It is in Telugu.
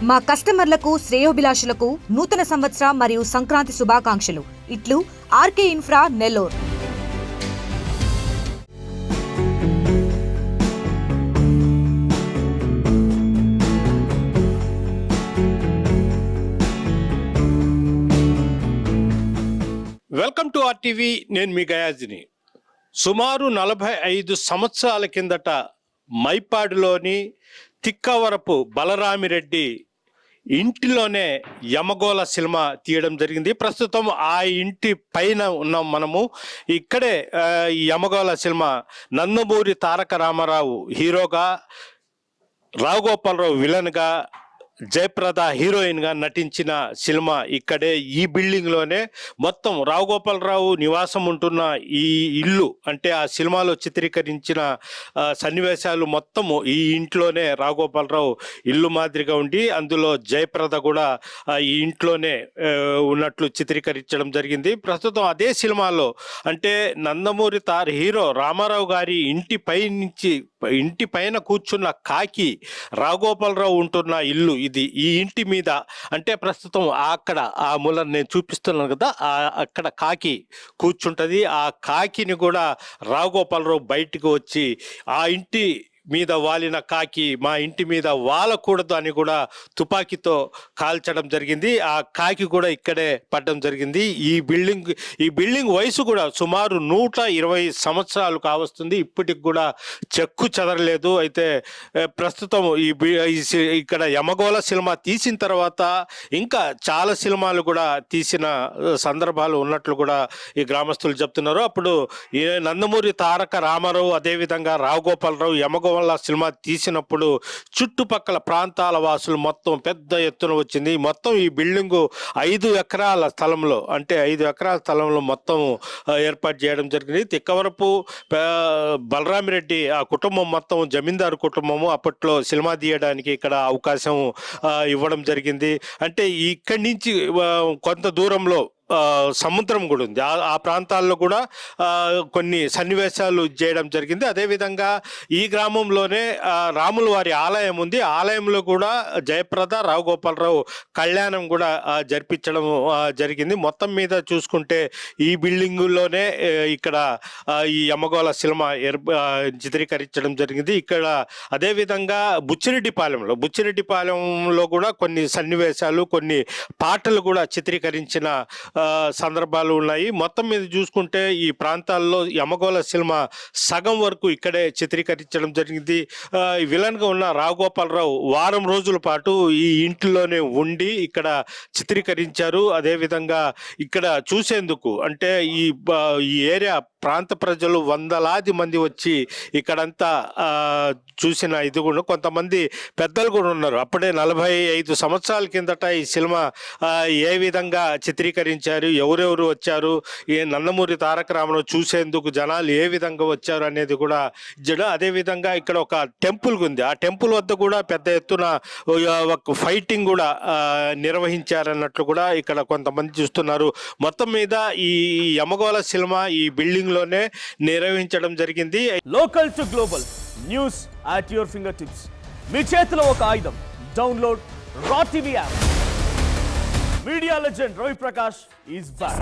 మా కస్టమర్లకు శ్రేయోభిలాషులకు నూతన సంవత్సర మరియు సంక్రాంతి శుభాకాంక్షలు. ఇట్లు RK Infra Nellore. Welcome to RTV. నేను మీ గయాజిని. సుమారు 45 సంవత్సరాల కిందట మైపాడులోని తిక్కవరపు బలరామిరెడ్డి ఇంటిలోనే యమగోళ సినిమా తీయడం జరిగింది. ప్రస్తుతం ఆ ఇంటి పైన ఉన్నాం మనము. ఇక్కడే ఈ యమగోళ సినిమా నందమూరి తారక రామారావు హీరోగా, రావు గోపాలరావు విలన్గా, జయప్రద హీరోయిన్గా నటించిన సినిమా ఇక్కడే ఈ బిల్డింగ్లోనే. మొత్తం రావు గోపాలరావు నివాసం ఉంటున్న ఈ ఇల్లు, అంటే ఆ సినిమాలో చిత్రీకరించిన సన్నివేశాలు మొత్తము ఈ ఇంట్లోనే రావు గోపాలరావు ఇల్లు మాదిరిగా ఉండి, అందులో జయప్రద కూడా ఈ ఇంట్లోనే ఉన్నట్లు చిత్రీకరించడం జరిగింది. ప్రస్తుతం అదే సినిమాలో, అంటే నందమూరి హీరో రామారావు గారి ఇంటి పైన కూర్చున్న కాకి రావు గోపాలరావు ఉంటున్న ఇల్లు ఇది. ఈ ఇంటి మీద, అంటే ప్రస్తుతం అక్కడ ఆ మూల నేను చూపిస్తున్నాను కదా, అక్కడ కాకి కూర్చుంటది. ఆ కాకిని కూడా రావు గోపాలరావు బయటికి వచ్చి ఆ ఇంటి మీద వాలిన కాకి మా ఇంటి మీద వాలకూడదు అని కూడా తుపాకీతో కాల్చడం జరిగింది. ఆ కాకి కూడా ఇక్కడే పడడం జరిగింది. ఈ బిల్డింగ్ వయసు కూడా సుమారు 120 సంవత్సరాలు కావస్తుంది. ఇప్పటికి కూడా చెక్కు చెదరలేదు. అయితే ప్రస్తుతం ఇక్కడ యమగోళ సినిమా తీసిన తర్వాత ఇంకా చాలా సినిమాలు కూడా తీసిన సందర్భాలు ఉన్నట్లు కూడా ఈ గ్రామస్తులు చెప్తున్నారు. అప్పుడు నందమూరి తారక రామారావు, అదేవిధంగా రావు గోపాలరావు యమగోళ సినిమా తీసినప్పుడు చుట్టుపక్కల ప్రాంతాల వాసులు మొత్తం పెద్ద ఎత్తున వచ్చింది. మొత్తం ఈ బిల్డింగు 5 ఎకరాల స్థలంలో, అంటే 5 ఎకరాల స్థలంలో మొత్తం ఏర్పాటు చేయడం జరిగింది. తిక్కవరపు బలరామిరెడ్డి ఆ కుటుంబం మొత్తం జమీందారు కుటుంబము అప్పట్లో సినిమా తీయడానికి ఇక్కడ అవకాశం ఇవ్వడం జరిగింది. అంటే ఇక్కడి నుంచి కొంత దూరంలో సముద్రం కూడా ఉంది. ఆ ప్రాంతాల్లో కూడా కొన్ని సన్నివేశాలు చేయడం జరిగింది. అదేవిధంగా ఈ గ్రామంలోనే రాముల వారి ఆలయం ఉంది. ఆలయంలో కూడా జయప్రద, రావు గోపాలరావు కళ్యాణం కూడా జరిపించడం జరిగింది. మొత్తం మీద చూసుకుంటే ఈ బిల్డింగుల్లోనే ఇక్కడ ఈ యమగోళ సినిమా చిత్రీకరించడం జరిగింది. ఇక్కడ అదేవిధంగా బుచ్చిరెడ్డిపాలెంలో కూడా కొన్ని సన్నివేశాలు, కొన్ని పాటలు కూడా చిత్రీకరించిన సందర్భాలు ఉన్నాయి. మొత్తం మీద చూసుకుంటే ఈ ప్రాంతాల్లో యమగోళ సినిమా సగం వరకు ఇక్కడే చిత్రీకరించడం జరిగింది. విలన్గా ఉన్న రావు గోపాలరావు వారం రోజుల పాటు ఈ ఇంటిలోనే ఉండి ఇక్కడ చిత్రీకరించారు. అదేవిధంగా ఇక్కడ చూసేందుకు, అంటే ఈ ఏరియా ప్రాంత ప్రజలు వందలాది మంది వచ్చి ఇక్కడంతా చూసిన ఇది కూడా, కొంతమంది పెద్దలు కూడా ఉన్నారు. అప్పుడే 45 సంవత్సరాల కిందట ఈ సినిమా ఏ విధంగా చిత్రీకరించారు, ఎవరెవరు వచ్చారు, ఈ నందమూరి తారక రామారావు చూసేందుకు జనాలు ఏ విధంగా వచ్చారు అనేది కూడా అదేవిధంగా ఇక్కడ ఒక టెంపుల్ ఉంది. ఆ టెంపుల్ వద్ద కూడా పెద్ద ఎత్తున ఒక ఫైటింగ్ కూడా నిర్వహించారన్నట్లు కూడా ఇక్కడ కొంతమంది చూస్తున్నారు. మొత్తం మీద ఈ యమగోళ సినిమా ఈ బిల్డింగ్ లోనే నిర్వహించడం జరిగింది. Local to global news at your fingertips. మీ చేతిలో ఒక ఆయుధం. Download R TV app. Media legend Ravi Prakash is back.